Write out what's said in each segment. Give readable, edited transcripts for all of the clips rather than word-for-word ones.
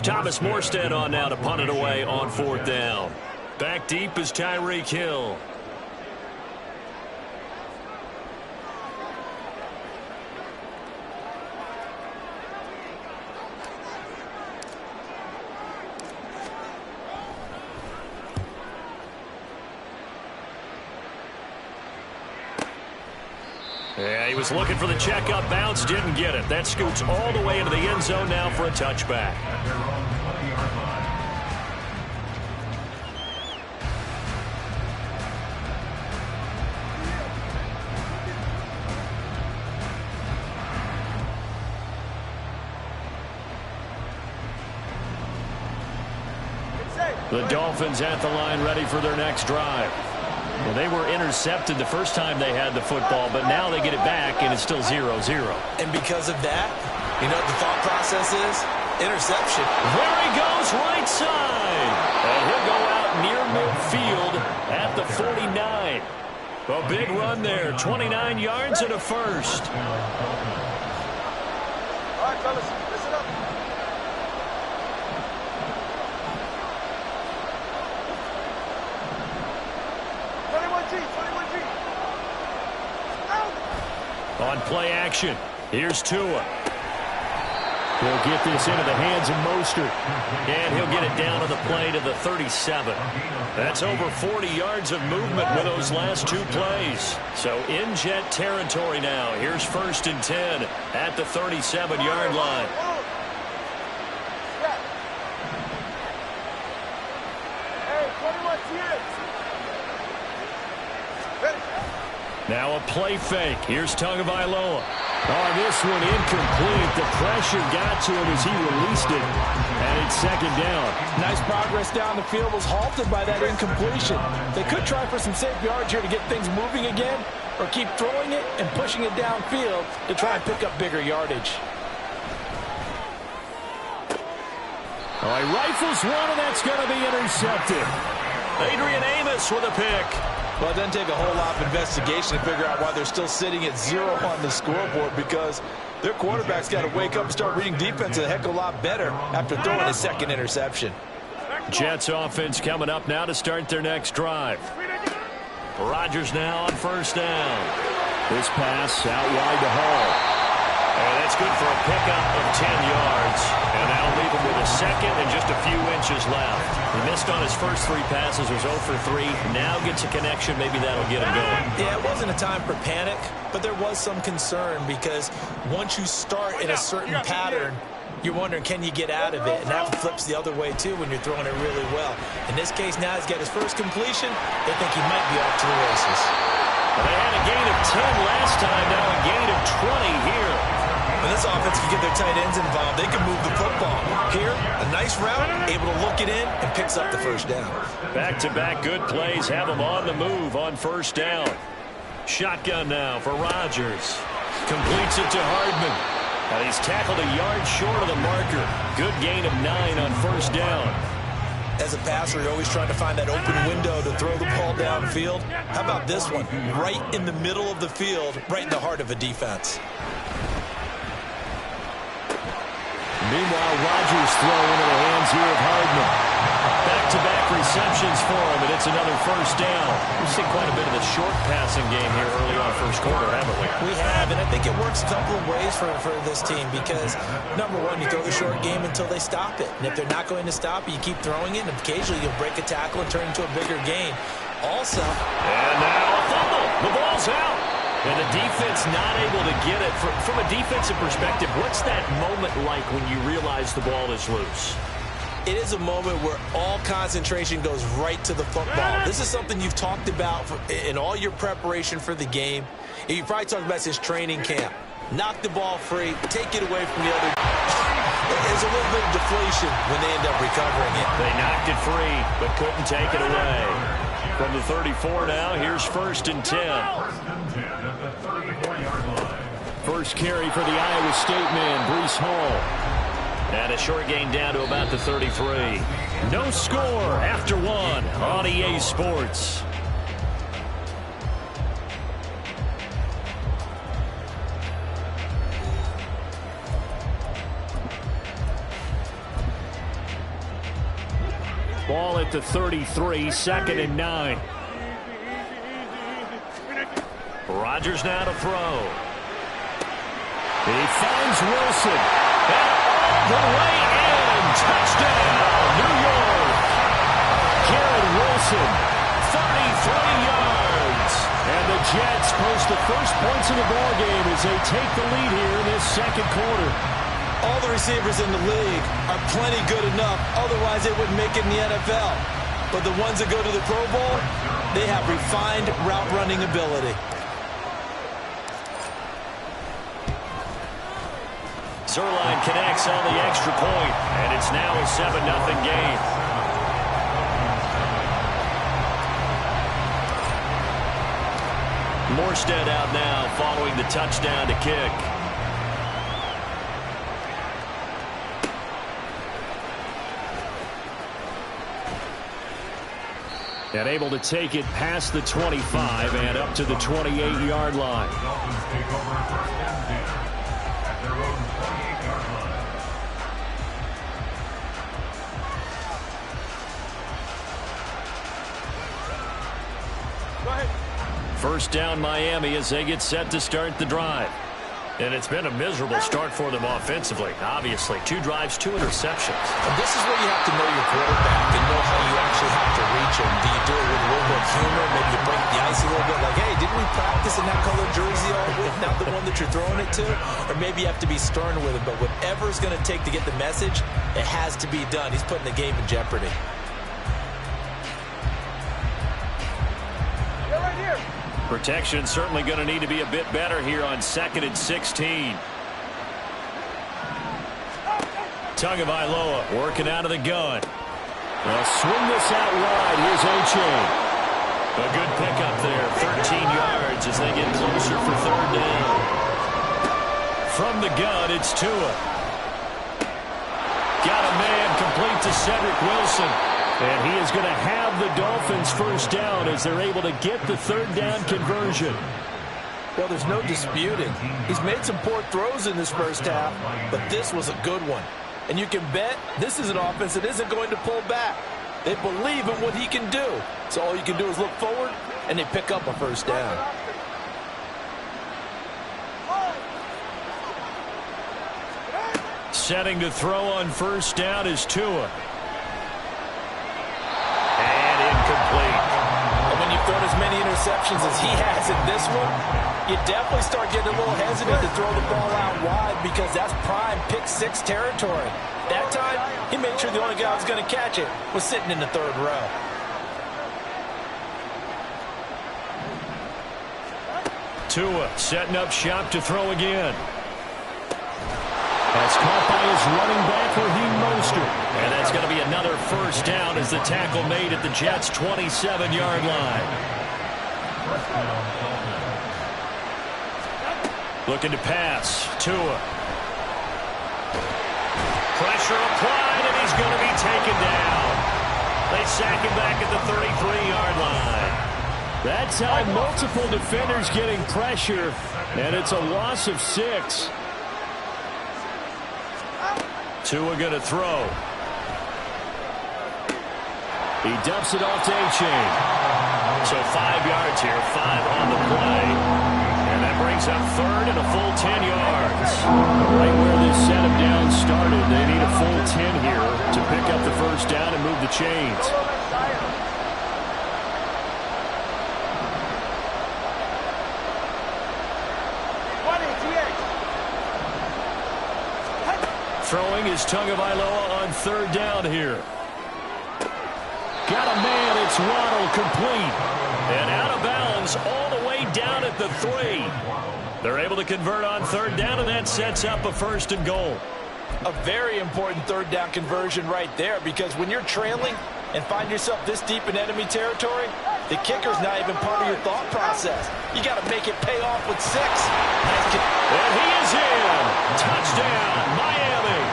Thomas Morstead on now to punt it away on 4th down. Back deep is Tyreek Hill. Yeah, he was looking for the checkup bounce, didn't get it. That scoots all the way into the end zone now for a touchback. The Dolphins at the line ready for their next drive. Well, they were intercepted the first time they had the football, but now they get it back, and it's still 0-0. And because of that, you know what the thought process is? Interception. There he goes, right side. And he'll go out near midfield at the 49. A big run there, 29 yards and a first. All right, fellas, listen up. On play action, here's Tua. He'll get this into the hands of Mostert. And he'll get it down to the play to the 37. That's over 40 yards of movement with those last 2 plays. So in jet territory now. Here's 1st and 10 at the 37-yard line. Now a play fake. Here's Tagovailoa. Oh, this one incomplete. The pressure got to him as he released it. And it's 2nd down. Nice progress down the field was halted by that incompletion. They could try for some safe yards here to get things moving again, or keep throwing it and pushing it downfield to try and pick up bigger yardage. Oh, he rifles one, and that's going to be intercepted. Adrian Amos with a pick. Well, it doesn't take a whole lot of investigation to figure out why they're still sitting at 0 on the scoreboard, because their quarterback's got to wake up and start reading defense a heck of a lot better after throwing his 2nd interception. Jets offense coming up now to start their next drive. Rodgers now on 1st down. This pass out wide to Hall. And that's good for a pickup of 10 yards. And that'll leave him with a 2nd and just a few inches left. He missed on his first 3 passes, was 0 for 3. Now gets a connection. Maybe that'll get him going. Yeah, it wasn't a time for panic, but there was some concern because once you start in a certain pattern, you're wondering, can you get out of it? And that flips the other way, too, when you're throwing it really well. In this case, now he's got his first completion. They think he might be off to the races. Well, they had a gain of 10 last time, now a gain of 20 here. When this offense can get their tight ends involved, they can move the football. Here, a nice route, able to look it in, and picks up the 1st down. Back-to-back good plays have him on the move on 1st down. Shotgun now for Rodgers. Completes it to Hardman. And he's tackled a yard short of the marker. Good gain of 9 on 1st down. As a passer, you're always trying to find that open window to throw the ball downfield. How about this one? Right in the middle of the field, right in the heart of a defense. Meanwhile, Rodgers throw into the hands here of Hardman. Back-to-back receptions for him, and it's another 1st down. We've seen quite a bit of the short passing game here early on 1st quarter, haven't we? We have, and I think it works a couple of ways for this team because, number one, you throw the short game until they stop it. And if they're not going to stop it, you keep throwing it, and occasionally you'll break a tackle and turn it into a bigger gain. Also, and now a fumble. The ball's out. And the defense not able to get it. From a defensive perspective, what's that moment like when you realize the ball is loose? It is a moment where all concentration goes right to the football. This is something you've talked about in all your preparation for the game. And you probably talked about since training camp. Knock the ball free, take it away from the other. There's a little bit of deflation when they end up recovering it. They knocked it free, but couldn't take it away. From the 34 now, here's 1st and 10. First carry for the Iowa State man, Breece Hall. And a short gain down to about the 33. No score after 1 on EA Sports. Ball at the 33, 2nd and 9. Rodgers now to throw. He finds Wilson. And all the way in. Touchdown, New York. Garrett Wilson, 33 yards. And the Jets post the first points of the ballgame as they take the lead here in this second quarter. All the receivers in the league are plenty good enough. Otherwise, they wouldn't make it in the NFL. But the ones that go to the Pro Bowl, they have refined route running ability. Zerline connects on the extra point, and it's now a 7-0 game. Morstead out now following the touchdown to kick. And able to take it past the 25 and up to the 28-yard line. First down Miami as they get set to start the drive. And it's been a miserable start for them offensively. Obviously, 2 drives, 2 interceptions. And this is where you have to know your quarterback and know how you actually have to reach him. Do you do it with a little bit of humor? Maybe you break the ice a little bit like, hey, didn't we practice in that color jersey all week? Not the one that you're throwing it to? Or maybe you have to be stern with him. But whatever it's going to take to get the message, it has to be done. He's putting the game in jeopardy. Protection certainly going to need to be a bit better here on 2nd and 16. Tagovailoa working out of the gun. They'll swing this out wide. Here's O'Chain. A good pickup there. 13 yards as they get closer for 3rd down. From the gun, it's Tua. Got a man complete to Cedric Wilson. And he is going to have the Dolphins first down as they're able to get the 3rd down conversion. Well, there's no disputing. He's made some poor throws in this first half, but this was a good one. And you can bet this is an offense that isn't going to pull back. They believe in what he can do. So all you can do is look forward, and they pick up a first down. Setting to throw on first down is Tua. And when you've thrown as many interceptions as he has in this one, you definitely start getting a little hesitant to throw the ball out wide because that's prime pick-6 territory. That time, he made sure the only guy who was going to catch it was sitting in the 3rd row. Tua setting up shop to throw again. That's caught by his running back, Raheem Mostert. And that's going to be another first down as the tackle made at the Jets' 27-yard line. Looking to pass. Tua. Pressure applied, and he's going to be taken down. They sack him back at the 33-yard line. That time, multiple defenders getting pressure, and it's a loss of 6. Tua going to throw. He dumps it off to A-Chain. So 5 yards here, 5 on the play. And that brings up 3rd and a full 10 yards. Right where this set of downs started, they need a full 10 here to pick up the first down and move the chains. Throwing is Tagovailoa on 3rd down here. Got a man, it's Waddle, complete. And out of bounds all the way down at the 3. They're able to convert on 3rd down, and that sets up a 1st and goal. A very important 3rd down conversion right there, because when you're trailing and find yourself this deep in enemy territory, the kicker's not even part of your thought process. You got to make it pay off with 6. And he is in. Touchdown, Miami.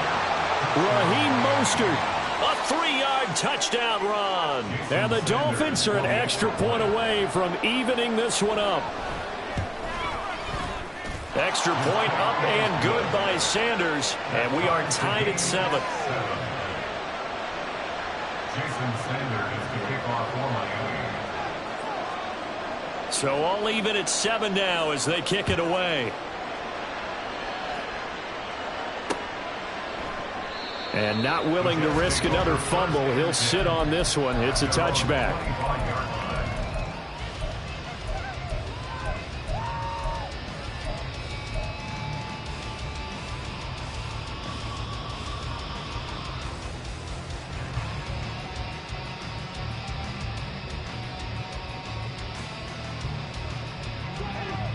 Raheem Mostert, a 3-yard touchdown run. And the Dolphins are an extra point away from evening this one up. Extra point up and good by Sanders. And we are tied at 7. So all even at 7 now as they kick it away. And not willing to risk another fumble. He'll sit on this one. It's a touchback.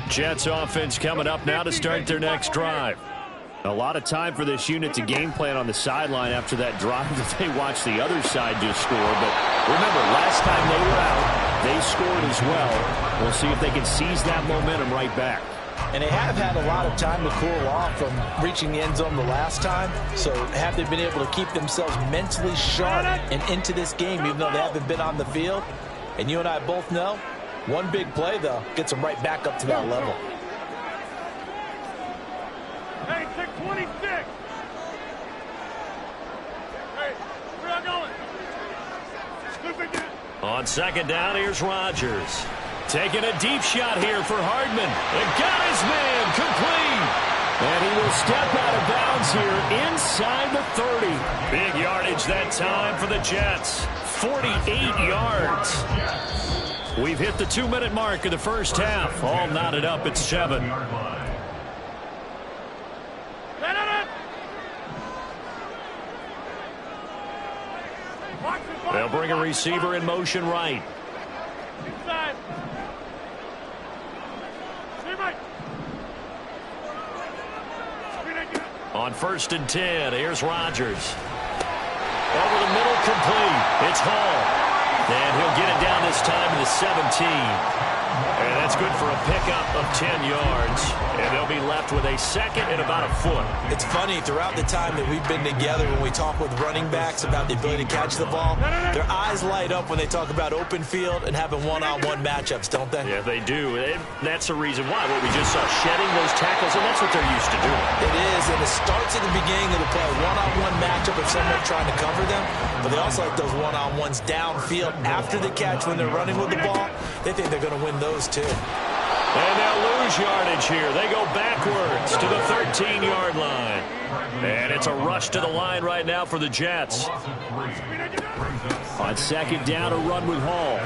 Jets offense coming up now to start their next drive. A lot of time for this unit to game plan on the sideline after that drive that they watched the other side just score. But remember, last time they were out, they scored as well. We'll see if they can seize that momentum right back. And they have had a lot of time to cool off from reaching the end zone the last time. So have they been able to keep themselves mentally sharp and into this game, even though they haven't been on the field? And you and I both know, one big play, though, gets them right back up to that level. Hey, 626. Hey, where are you going? On second down, here's Rodgers. Taking a deep shot here for Hardman. And got his man complete. And he will step out of bounds here inside the 30. Big yardage that time for the Jets. 48 yards. We've hit the 2-minute mark of the first half. All knotted up at 7. They'll bring a receiver in motion right. On 1st and 10, here's Rodgers. Over the middle, complete. It's Hall. And he'll get it down this time to the 17. And that's good for a pickup of 10 yards. And they'll be left with a second and about a foot. It's funny, throughout the time that we've been together, when we talk with running backs about the ability to catch the ball, their eyes light up when they talk about open field and having one-on-one matchups, don't they? Yeah, they do. And that's the reason why. What we just saw, shedding those tackles, and that's what they're used to doing. It is, and it starts at the beginning of the play. One-on-one matchup if someone's trying to cover them, but they also like those one-on-ones downfield after the catch when they're running with the ball. They think they're going to win those too. And they'll lose yardage here. They go backwards to the 13-yard line. And it's a rush to the line right now for the Jets. On second down, a run with Hall.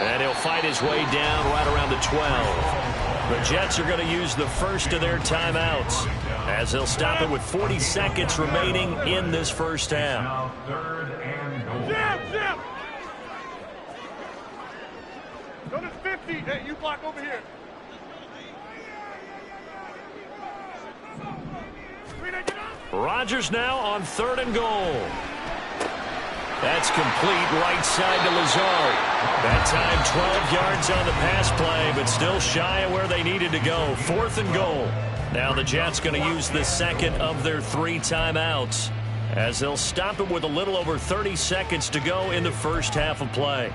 And he'll fight his way down right around the 12. The Jets are going to use the first of their timeouts as they'll stop it with 40 seconds remaining in this first half. Go to 50. Hey, you block over here. Rodgers now on 3rd and goal. That's complete right side to Lazard. That time 12 yards on the pass play, but still shy of where they needed to go. 4th and goal. Now the Jets going to use the second of their 3 timeouts as they'll stop it with a little over 30 seconds to go in the first half of play.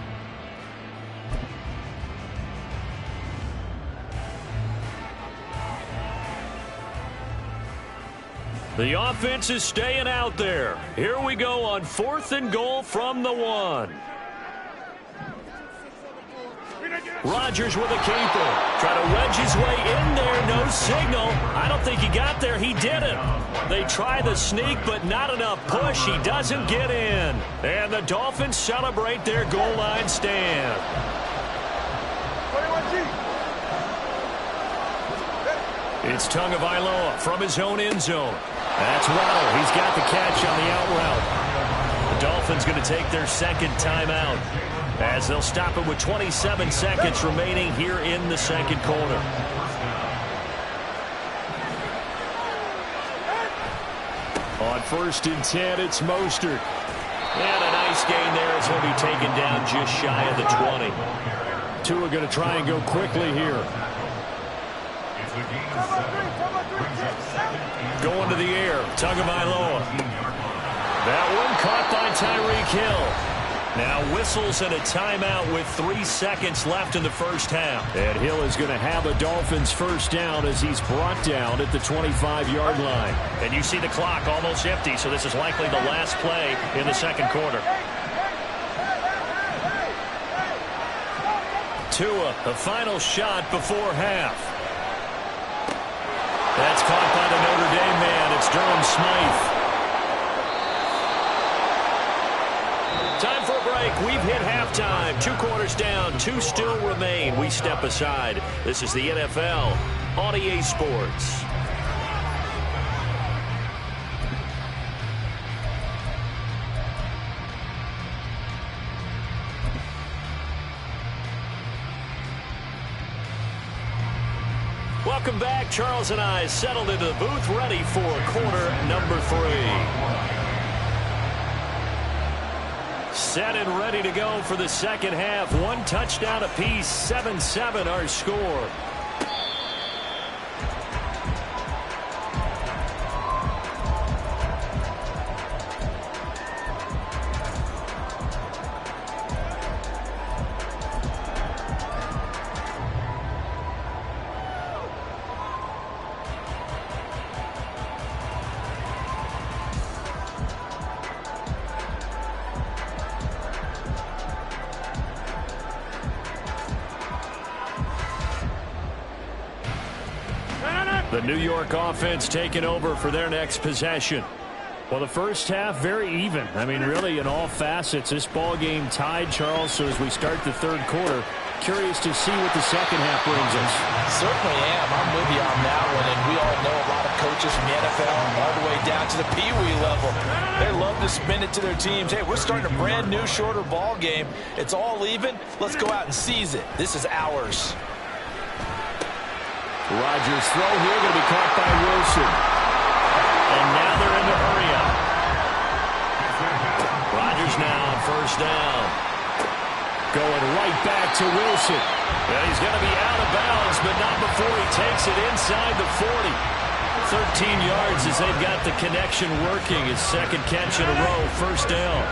The offense is staying out there. Here we go on 4th and goal from the 1. Rodgers with a caper. Try to wedge his way in there. No signal. I don't think he got there. He didn't. They try the sneak, but not enough push. He doesn't get in. And the Dolphins celebrate their goal line stand. 21G. It's Tagovailoa from his own end zone. That's Waddle. He's got the catch on the out route. The Dolphins going to take their second timeout as they'll stop it with 27 seconds remaining here in the second quarter. On 1st and 10, it's Mostert. And a nice gain there as he'll be taken down just shy of the 20. Tua going to try and go quickly here. Going to the air, Tagovailoa. That one caught by Tyreek Hill. Now whistles and a timeout with 3 seconds left in the first half. And Hill is going to have a Dolphins first down as he's brought down at the 25-yard line. And you see the clock almost empty, so this is likely the last play in the second quarter. Tua, the final shot before half. That's caught by the Notre Dame man. It's Durham Smythe. Time for a break. We've hit halftime. 2 quarters down. 2 still remain. We step aside. This is the NFL on EA Sports. Welcome back. Charles and I settled into the booth, ready for quarter number 3. Set and ready to go for the second half. 1 touchdown apiece, 7-7 our score. The New York offense taking over for their next possession. Well, the first half, very even. I mean, really, in all facets, this ball game tied, Charles. So as we start the third quarter, curious to see what the second half brings us. Certainly am. I'm with you on that one. And we all know a lot of coaches from the NFL all the way down to the Pee-wee level. They love to spin it to their teams. Hey, we're starting a brand new, shorter ball game. It's all even. Let's go out and seize it. This is ours. Rodgers' throw here going to be caught by Wilson. And now they're in the hurry up. Rodgers now on first down. Going right back to Wilson. And he's going to be out of bounds, but not before he takes it inside the 40. 13 yards as they've got the connection working. His second catch in a row, first down.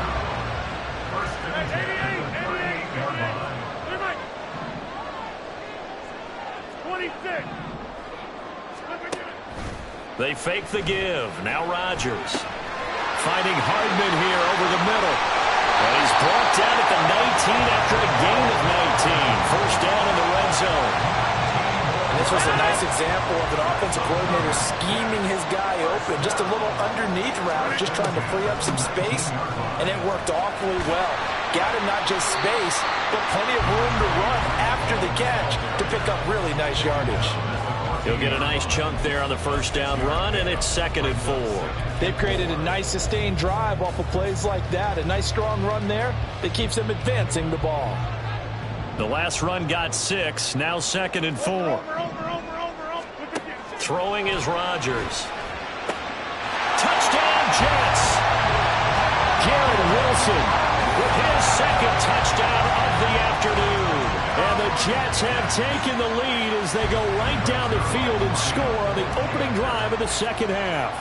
26. They fake the give. Now Rodgers. Finding Hardman here over the middle. And he's brought down at the 19 after a gain of 19. First down in the red zone. And this was a nice example of an offensive coordinator scheming his guy open. Just a little underneath route, just trying to free up some space. And it worked awfully well. Got him not just space, but plenty of room to run after the catch to pick up really nice yardage. He'll get a nice chunk there on the first down run, and it's 2nd and 4. They've created a nice sustained drive off of plays like that. A nice strong run there that keeps them advancing the ball. The last run got 6, now 2nd and 4. Throwing is Rodgers. Touchdown Jets! Garrett Wilson with his second touchdown of the afternoon. And the Jets have taken the lead as they go right down the field and score on the opening drive of the second half.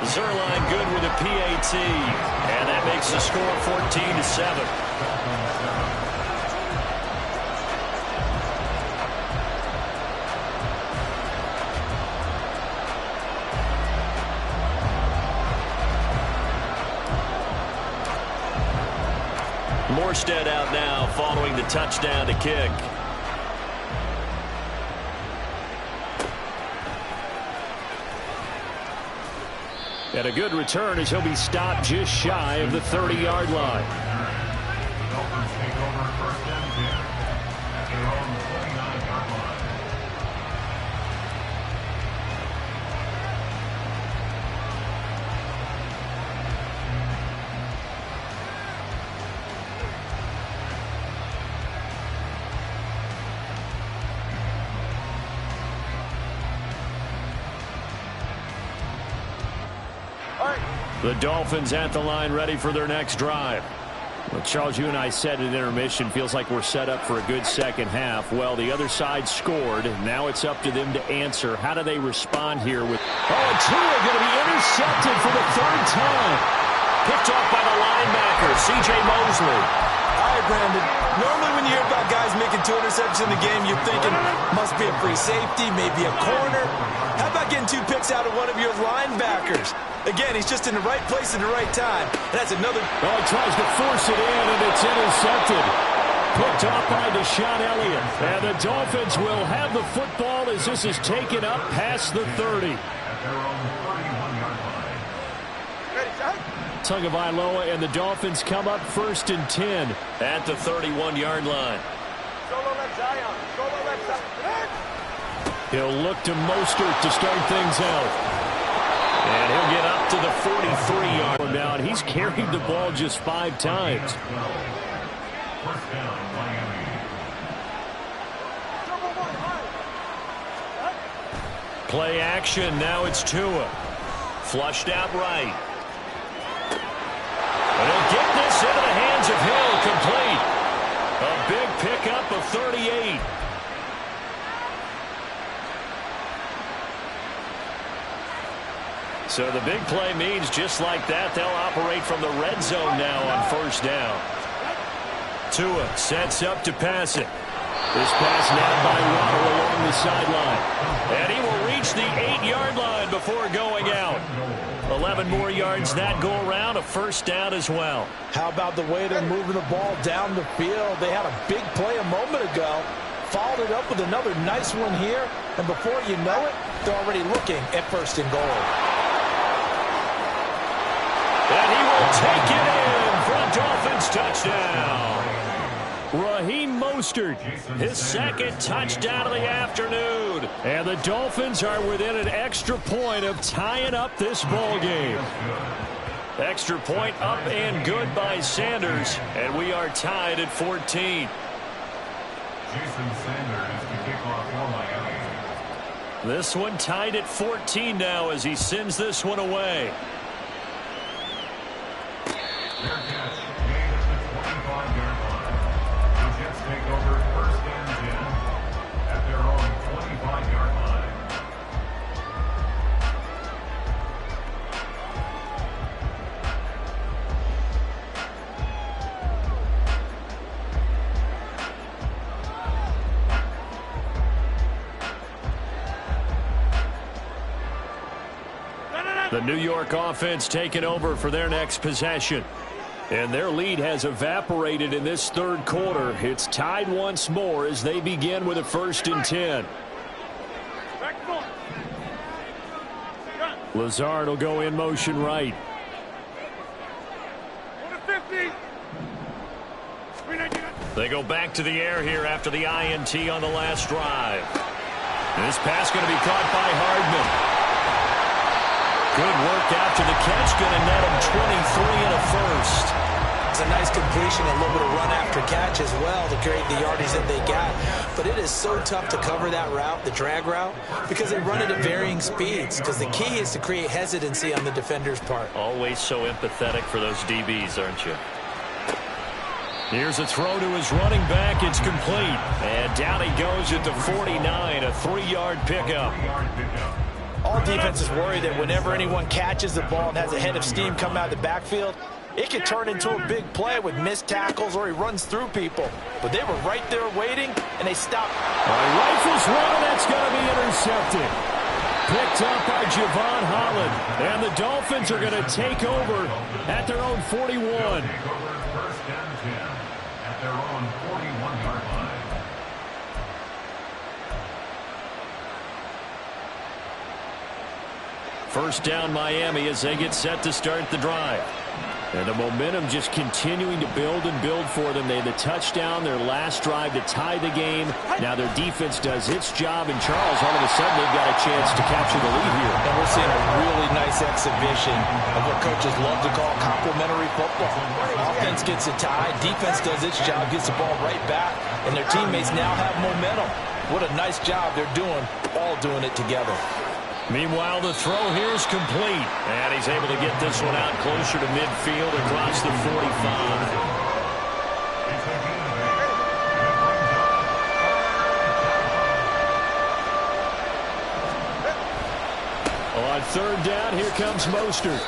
Zerline good with a PAT. And that makes the score 14-7. Morstead out now following the touchdown to kick. And a good return as he'll be stopped just shy of the 30-yard line. The Dolphins at the line ready for their next drive. Well, Charles, you and I said at intermission, feels like we're set up for a good second half. Well, the other side scored. Now it's up to them to answer. How do they respond here with... Oh, and Tua going to be intercepted for the third time. Picked off by the linebacker, C.J. Mosley. All right, Brandon. Normally when you hear about guys making 2 interceptions in the game, you're thinking must be a free safety, maybe a corner. How about getting 2 picks out of one of your linebackers? Again, he's just in the right place at the right time. And that's another... Oh, he tries to force it in, and it's intercepted. Picked off by Deshaun Elliott. And the Dolphins will have the football as this is taken up past the 30. Tagovailoa and the Dolphins come up 1st and 10 at the 31-yard line. He'll look to Mostert to start things out. And he'll get up to the 43-yard line now. And he's carried the ball just 5 times. Play action. Now it's Tua. Flushed out right. And he'll get this into the hands of Hill, complete. A big pickup of 38. So the big play means just like that, they'll operate from the red zone now on 1st down. Tua sets up to pass it. This pass nabbed by Waddle along the sideline. And he will reach the 8-yard line before going out. 11 more yards that go around, a 1st down as well. How about the way they're moving the ball down the field? They had a big play a moment ago. Followed it up with another nice one here. And before you know it, they're already looking at 1st and goal. And he will take it in for a Dolphins touchdown. Raheem Mostert, his 2nd touchdown of the afternoon. And the Dolphins are within an extra point of tying up this ball game. Extra point up and good by Sanders. And we are tied at 14. Jason Sanders to kick off for Miami. This one tied at 14 now as he sends this one away. Their catch made at the 25-yard line. The Jets take over 1st and 10 at their own 25-yard line. The New York offense taking over for their next possession. And their lead has evaporated in this 3rd quarter. It's tied once more as they begin with a 1st and 10. Lazard will go in motion right. They go back to the air here after the INT on the last drive. This pass going to be caught by Hardman. Good work after the catch, going to net him 23 and a 1st. It's a nice completion, a little bit of run after catch as well to create the yardage that they got. But it is so tough to cover that route, the drag route, because they run it at varying speeds. Because the key is to create hesitancy on the defender's part. Always so empathetic for those DBs, aren't you? Here's a throw to his running back. It's complete. And down he goes at the 49, a 3-yard pickup. All defenses worry that whenever anyone catches the ball and has a head of steam come out of the backfield, it could turn into a big play with missed tackles or he runs through people. But they were right there waiting, and they stopped. Rifles one, that's going to be intercepted. Picked up by Javon Holland. And the Dolphins are going to take over at their own 41. Take over 1st and 10 at their own 41-yard line. First down Miami as they get set to start the drive. And the momentum just continuing to build and build for them. They had the touchdown, their last drive to tie the game. Now their defense does its job, and Charles, all of a sudden, they've got a chance to capture the lead here. And we're seeing a really nice exhibition of what coaches love to call complementary football. Offense gets a tie, defense does its job, gets the ball right back, and their teammates now have momentum. What a nice job they're doing, all doing it together. Meanwhile, the throw here is complete. And he's able to get this one out closer to midfield across the 45. third down. Here comes Mostert.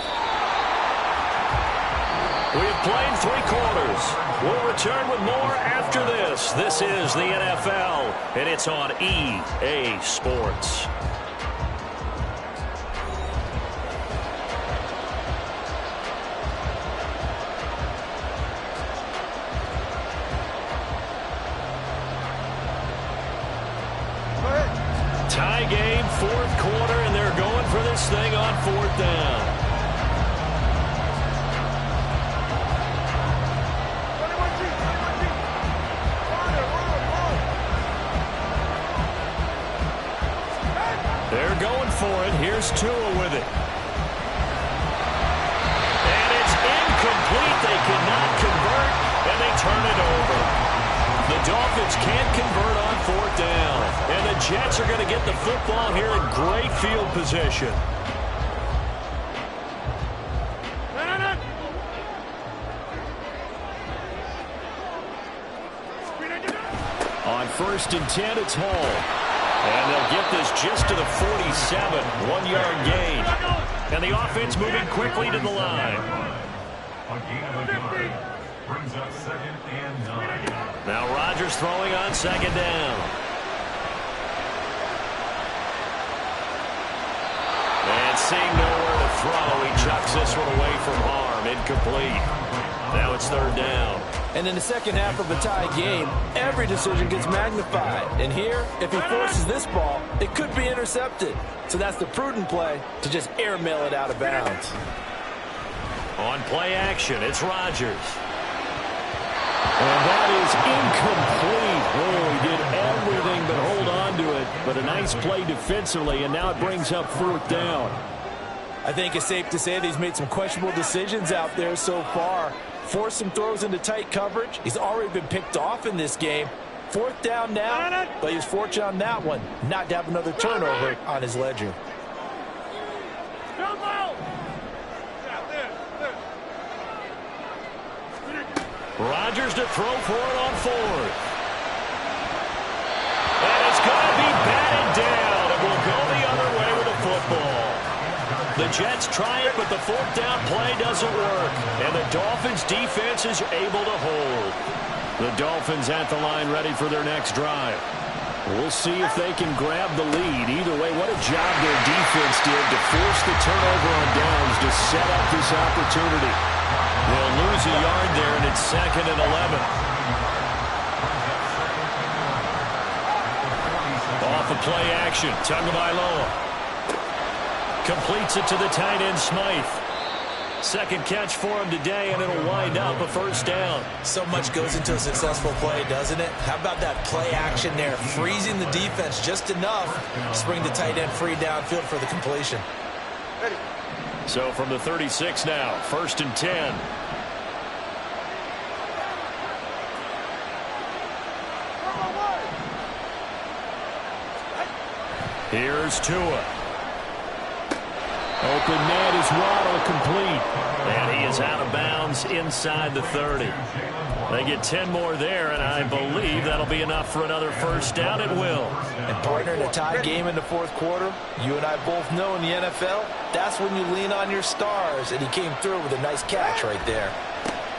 We have played 3 quarters. We'll return with more after this. This is the NFL, and it's on EA Sports. Tie game, 4th quarter, and they're going for this thing on 4th down. They're going for it. Here's Tua with it. And it's incomplete. They cannot convert, and they turn it over. The Dolphins can't convert on 4th down. And the Jets are going to get the football here in great field position. On 1st and 10, it's Hall. And they'll get this just to the 47, 1-yard gain. And the offense moving quickly to the line. A gain of a yard brings up 2nd and 9. Now Rodgers throwing on 2nd down. And seeing nowhere to throw, he chucks this one away from harm. Incomplete. Now it's 3rd down. And in the second half of a tie game, every decision gets magnified. And here, if he forces this ball, it could be intercepted. So that's the prudent play to just airmail it out of bounds. On play action, it's Rodgers. And that is incomplete. Oh, he did everything but hold on to it. But a nice play defensively, and now it brings up 4th down. I think it's safe to say that he's made some questionable decisions out there so far. Forced some throws into tight coverage. He's already been picked off in this game. 4th down now, but he was fortunate on that one not to have another turnover on his ledger. Rodgers to throw for it on 4th. And it's going to be batted down. It will go the other way with the football. The Jets try it, but the 4th down play doesn't work. And the Dolphins defense is able to hold. The Dolphins at the line ready for their next drive. We'll see if they can grab the lead. Either way, what a job their defense did to force the turnover on downs to set up this opportunity. They'll lose a yard there, and it's 2nd and 11. Off of play action, Tagovailoa completes it to the tight end, Smythe. 2nd catch for him today, and it'll wind up a 1st down. So much goes into a successful play, doesn't it? How about that play action there, freezing the defense just enough to spring the tight end free downfield for the completion. So from the 36 now, 1st and 10. Here's Tua. Open man is Waddle, complete. And he is out of bounds inside the 30. They get 10 more there, and I believe that'll be enough for another 1st down. It will. And partner, in a tie game in the 4th quarter, you and I both know in the NFL, that's when you lean on your stars, and he came through with a nice catch right there.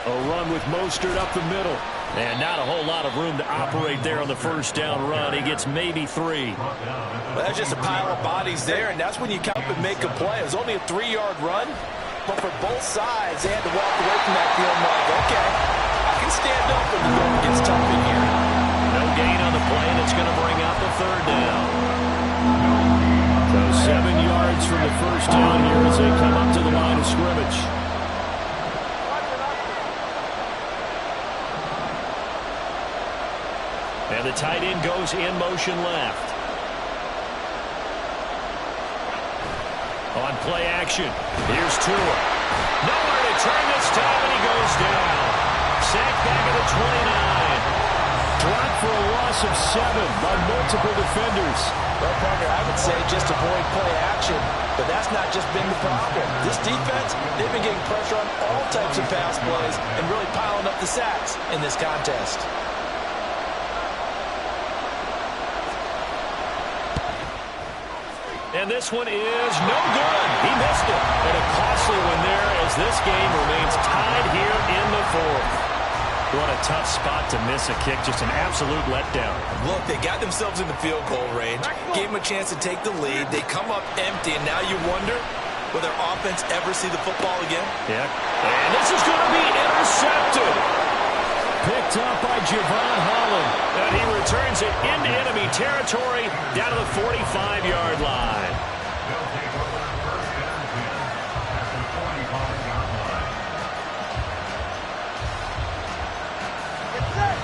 A run with Mostert up the middle. And not a whole lot of room to operate there on the 1st down run. He gets maybe 3. Well, that's just a pile of bodies there, and that's when you come up and make a play. It was only a 3-yard run, but for both sides, they had to walk away from that feeling like, okay, I can stand up when the going gets tough in here. No gain on the play, and it's going to bring up a 3rd down. So 7 yards from the 1st down here as they come up to the line of scrimmage. And the tight end goes in motion left. On play action, here's Tua. Nowhere to turn this time, and he goes down. Sacked back at the 29. Dropped for a loss of 7 by multiple defenders. Well, partner, I would say just avoid play action, but that's not just been the problem. This defense, they've been getting pressure on all types of pass plays and really piling up the sacks in this contest. And this one is no good. He missed it. And a costly one there as this game remains tied here in the fourth. What a tough spot to miss a kick. Just an absolute letdown. Look, they got themselves in the field goal range, gave them a chance to take the lead. They come up empty, and now you wonder, will their offense ever see the football again? Yeah. And this is going to be intercepted. Picked up by Javon Holland. And he returns it into enemy territory down to the 45-yard line. They'll take over first and 10 at the 45-yard line.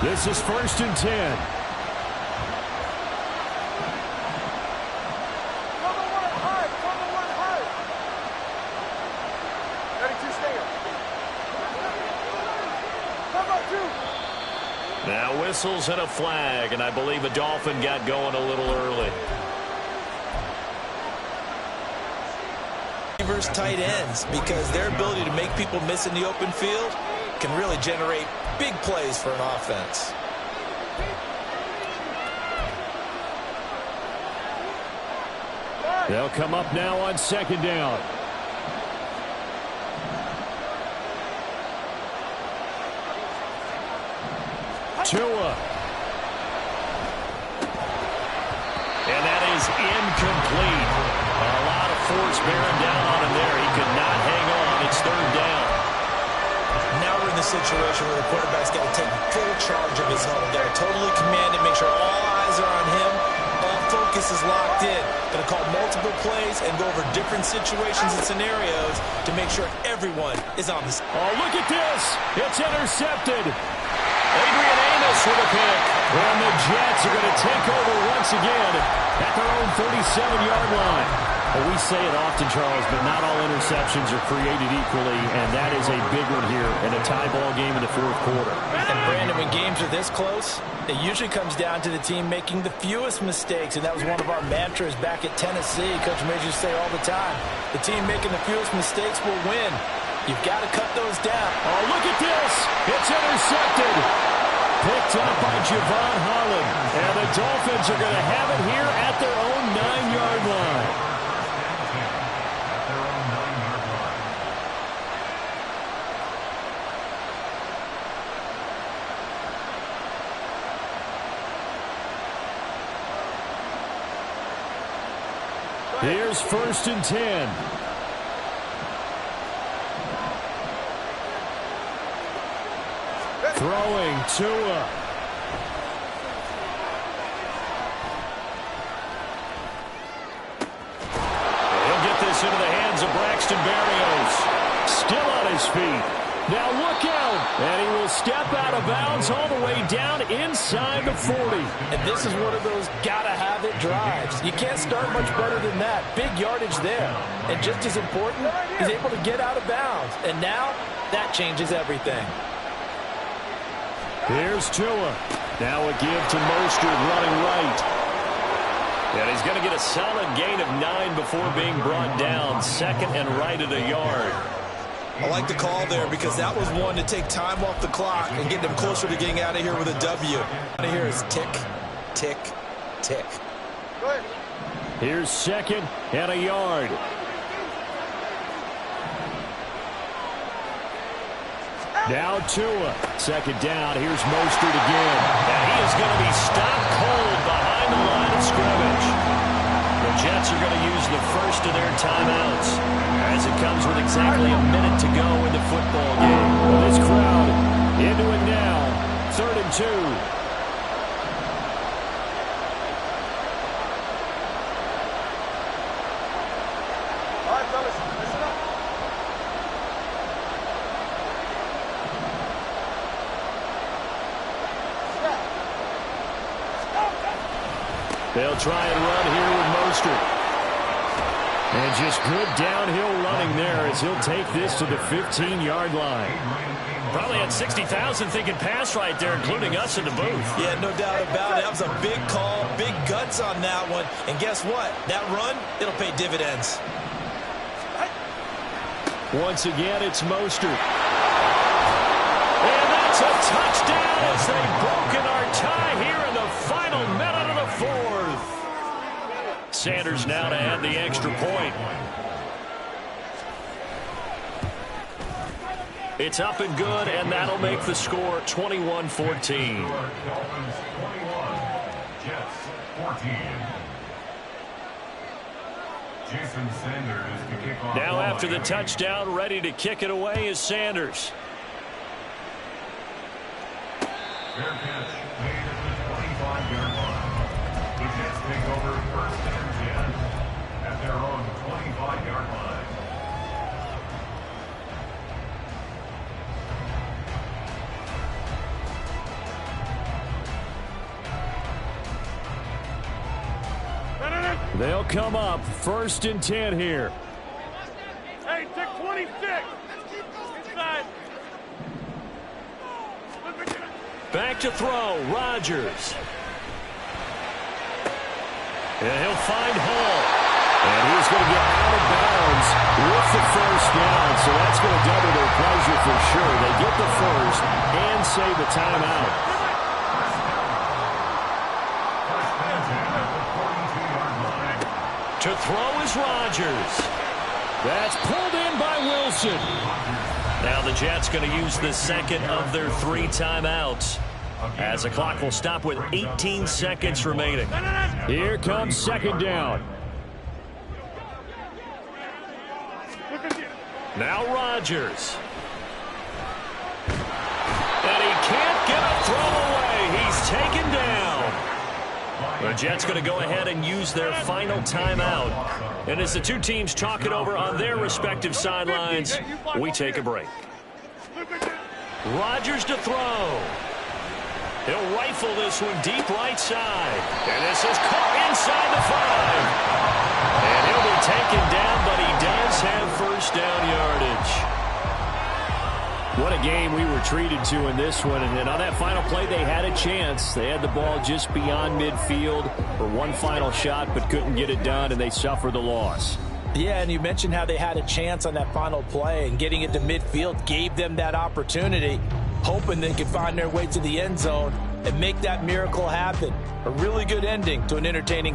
This is 1st and 10. Now whistles and a flag, and I believe a Dolphin got going a little early. Receivers, tight ends, because their ability to make people miss in the open field can really generate big plays for an offense. They'll come up now on 2nd down. Tua. And that is incomplete. A lot of force bearing down on him there. He could not hang on. It's 3rd down. Now we're in the situation where the quarterback's got to take full charge of his home. Got to totally command it, make sure all eyes are on him. All focus is locked in. Going to call multiple plays and go over different situations and scenarios to make sure everyone is on the same. Oh, look at this. It's intercepted. Adrian Amos with a pick. And the Jets are going to take over once again at their own 37-yard line. Well, we say it often, Charles, but not all interceptions are created equally, and that is a big one here in a tie ball game in the 4th quarter. And, Brandon, when games are this close, it usually comes down to the team making the fewest mistakes, and that was one of our mantras back at Tennessee. Coach Major used to say all the time, the team making the fewest mistakes will win. You've got to cut those down. Oh, look at this. It's intercepted. Picked up by Javon Holland. And the Dolphins are going to have it here at their own 9-yard line. At their own 9-yard line. Here's 1st and 10. Throwing Tua. He'll get this into the hands of Braxton Berrios. Still on his feet. Now look out. And he will step out of bounds all the way down inside the 40. And this is one of those gotta-have-it drives. You can't start much better than that. Big yardage there. And just as important, he's able to get out of bounds. And now, that changes everything. Here's Tua. Now a give to Mostert running right. And he's going to get a solid gain of 9 before being brought down. 2nd and right at a yard. I like the call there because that was one to take time off the clock and get them closer to getting out of here with a W. Out of here is tick, tick, tick. Here's 2nd and a yard. Now Tua. 2nd down. Here's Mostert again. And he is going to be stopped cold behind the line of scrimmage. The Jets are going to use the first of their timeouts as it comes with exactly a minute to go in the football game. Well, this crowd into it now. 3rd and 2. All right, fellas, listen up. They'll try and run here with Mostert. And just good downhill running there as he'll take this to the 15-yard line. Probably had 60,000 thinking pass right there, including us in the booth. Yeah, no doubt about it. That was a big call, big guts on that one. And guess what? That run, it'll pay dividends. Once again, it's Mostert. And that's a touchdown as they've broken our tie here in the final minute of the 4th. Sanders Sanders now to add the extra point. It's up and good, and that'll make the score 21-14. Dolphins 21, Jets 14. Jason Sanders to kick off. Now after the touchdown, ready to kick it away is Sanders. Fair catch made at the 25-yard line. The Jets take over first and 10 at their own 25-yard line. They'll come up first and 10 here. Hey, take 26. Inside. Back to throw, Rodgers. And he'll find Hall. And he's going to get out of bounds with the first down. So that's going to double their pleasure for sure. They get the first and save the timeout. To throw is Rodgers. That's pulled in by Wilson. Now the Jets going to use the second of their 3 timeouts, as the clock will stop with 18 seconds remaining. Here comes second down. Now Rodgers. And he can't get a throw away. He's taken down. The Jets going to go ahead and use their final timeout. And as the two teams talk it over on their respective sidelines, we take a break. Rodgers to throw. He'll rifle this one deep right side. And this is caught inside the 5. And he'll be taken down, but he does have first down yardage. What a game we were treated to in this one. And on that final play, they had a chance. They had the ball just beyond midfield for one final shot, but couldn't get it done, and they suffered the loss. Yeah, and you mentioned how they had a chance on that final play, and getting it to midfield gave them that opportunity, hoping they could find their way to the end zone and make that miracle happen. A really good ending to an entertaining